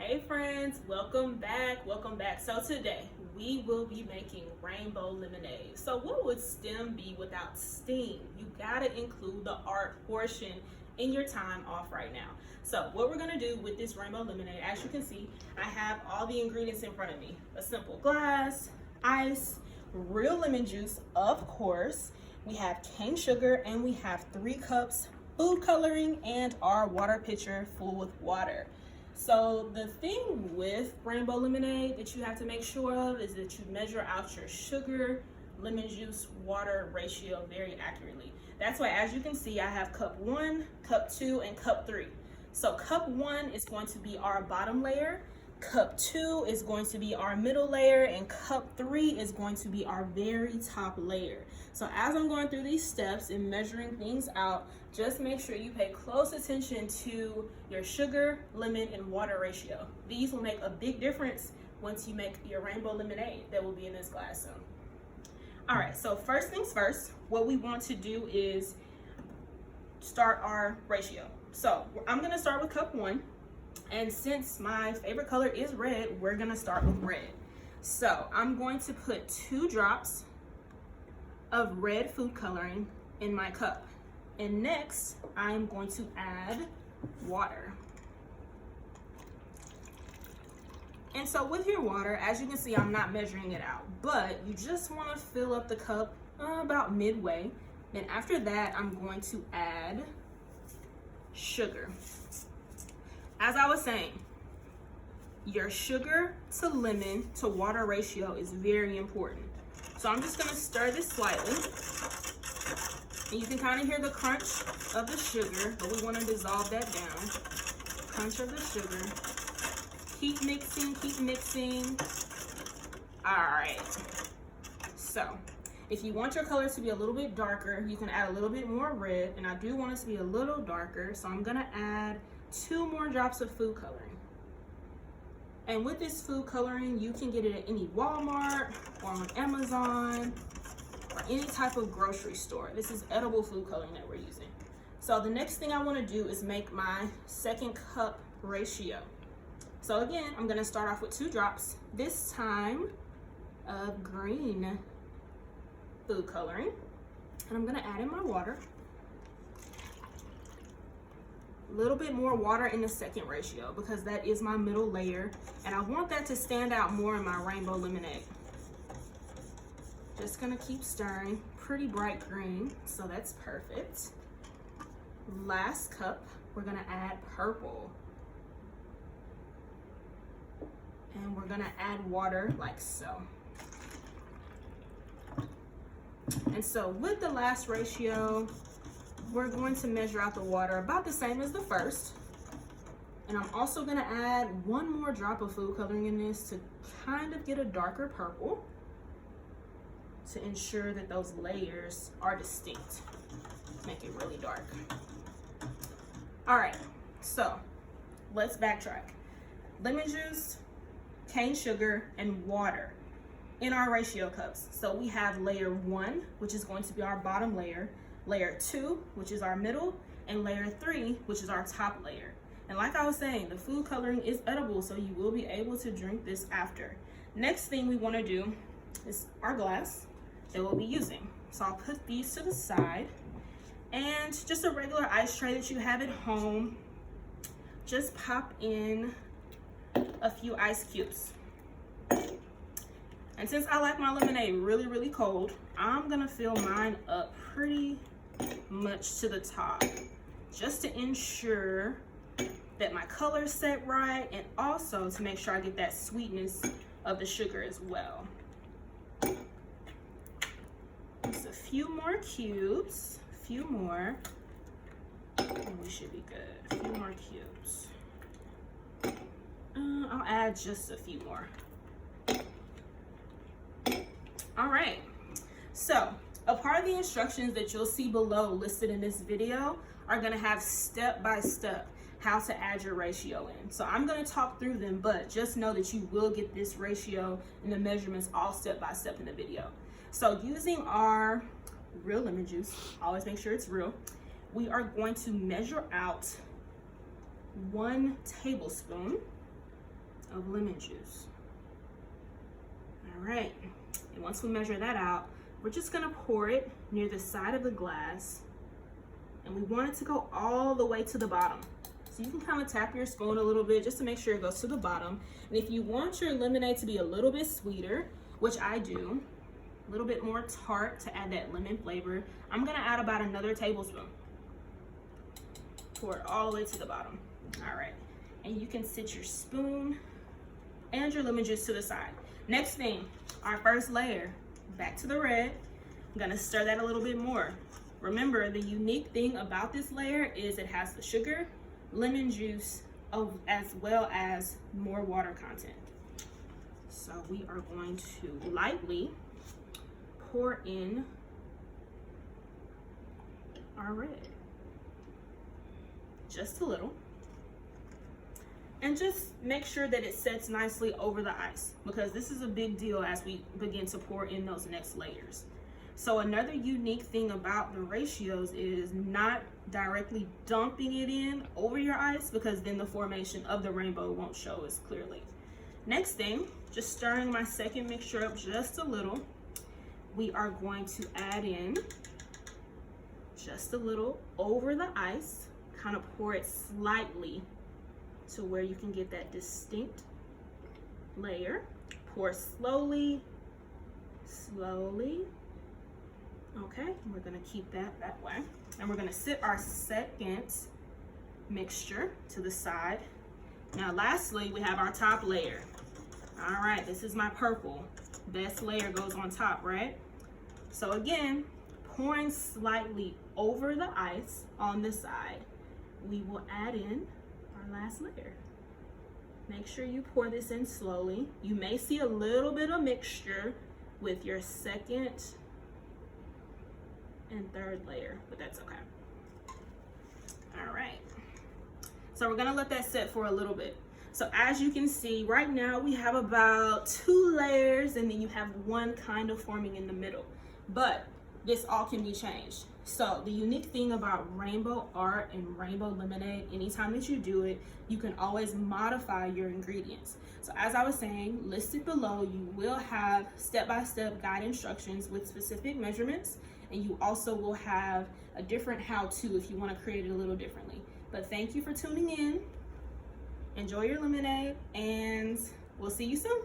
Hey friends, welcome back. So today we will be making rainbow lemonade. So what would STEM be without STEAM? You gotta include the art portion in your time off right now. So what we're gonna do with this rainbow lemonade, as you can see, I have all the ingredients in front of me. A simple glass, ice, real lemon juice, of course. We have cane sugar and we have 3 cups food coloring and our water pitcher full with water. So the thing with rainbow lemonade that you have to make sure of is that you measure out your sugar, lemon juice, water ratio very accurately. That's why, as you can see, I have cup 1, cup 2, and cup 3. So cup 1 is going to be our bottom layer, cup 2 is going to be our middle layer, and cup 3 is going to be our very top layer. So as I'm going through these steps and measuring things out, just make sure you pay close attention to your sugar, lemon, and water ratio. These will make a big difference once you make your rainbow lemonade that will be in this glass soon. All right, so first things first, what we want to do is start our ratio. So I'm gonna start with cup 1. And since my favorite color is red, we're gonna start with red. So I'm going to put 2 drops of red food coloring in my cup. And next, I'm going to add water. And so with your water, as you can see, I'm not measuring it out, but you just wanna fill up the cup about midway. Then after that, I'm going to add sugar. As I was saying, your sugar to lemon to water ratio is very important. So I'm just gonna stir this slightly. And you can kind of hear the crunch of the sugar, but we wanna dissolve that down. Crunch of the sugar. Keep mixing, keep mixing. All right. So if you want your color to be a little bit darker, you can add a little bit more red, and I do want it to be a little darker, so I'm gonna add 2 more drops of food coloring. And with this food coloring, you can get it at any Walmart or on Amazon or any type of grocery store. This is edible food coloring that we're using. So the next thing I want to do is make my 2nd cup ratio. So again, I'm going to start off with 2 drops, this time of green food coloring. And I'm going to add in my water. A little bit more water in the 2nd ratio because that is my middle layer, and I want that to stand out more in my rainbow lemonade. Just gonna keep stirring. Pretty bright green, so that's perfect. Last cup, we're gonna add purple. And we're gonna add water like so. And so with the last ratio, we're going to measure out the water about the same as the first. And I'm also gonna add 1 more drop of food coloring in this to kind of get a darker purple to ensure that those layers are distinct. Make it really dark. All right, so let's backtrack. Lemon juice, cane sugar, and water in our ratio cups. So we have layer 1, which is going to be our bottom layer, layer 2, which is our middle, and layer 3, which is our top layer. And like I was saying, the food coloring is edible, so you will be able to drink this after. Next thing we want to do is our glass that we'll be using. So I'll put these to the side, and just a regular ice tray that you have at home, just pop in a few ice cubes. And since I like my lemonade really, really cold, I'm gonna fill mine up pretty much to the top, just to ensure that my color is set right, and also to make sure I get that sweetness of the sugar as well. Just a few more cubes, a few more, and we should be good. A few more cubes. I'll add just a few more. All right, so a part of the instructions that you'll see below listed in this video are gonna have step-by-step how to add your ratio in. So I'm gonna talk through them, but just know that you will get this ratio and the measurements all step-by-step in the video. So using our real lemon juice, always make sure it's real, we are going to measure out 1 tablespoon of lemon juice. All right, and once we measure that out, we're just gonna pour it near the side of the glass, and we want it to go all the way to the bottom. So you can kind of tap your spoon a little bit just to make sure it goes to the bottom. And if you want your lemonade to be a little bit sweeter, which I do, a little bit more tart to add that lemon flavor, I'm gonna add about another tablespoon. Pour it all the way to the bottom. All right, and you can sit your spoon and your lemon juice to the side. Next thing, our first layer, back to the red. I'm gonna stir that a little bit more. Remember, the unique thing about this layer is it has the sugar, lemon juice, as well as more water content. So we are going to lightly pour in our red. Just a little. And just make sure that it sets nicely over the ice, because this is a big deal as we begin to pour in those next layers. So another unique thing about the ratios is not directly dumping it in over your ice, because then the formation of the rainbow won't show as clearly. Next thing, just stirring my second mixture up just a little, we are going to add in just a little over the ice, kind of pour it slightly to where you can get that distinct layer. Pour slowly, slowly. Okay, we're gonna keep that way. And we're gonna sit our second mixture to the side. Now lastly, we have our top layer. All right, this is my purple. Best layer goes on top, right? So again, pouring slightly over the ice on the side, we will add in our last layer. Make sure you pour this in slowly. You may see a little bit of mixture with your second and third layer, but that's okay. All right, so we're gonna let that sit for a little bit. So as you can see, right now we have about 2 layers, and then you have one kind of forming in the middle, but this all can be changed. So the unique thing about rainbow art and rainbow lemonade, anytime that you do it, you can always modify your ingredients. So as I was saying, listed below, you will have step-by-step guide instructions with specific measurements, and you also will have a different how-to if you want to create it a little differently. But thank you for tuning in. Enjoy your lemonade, and we'll see you soon.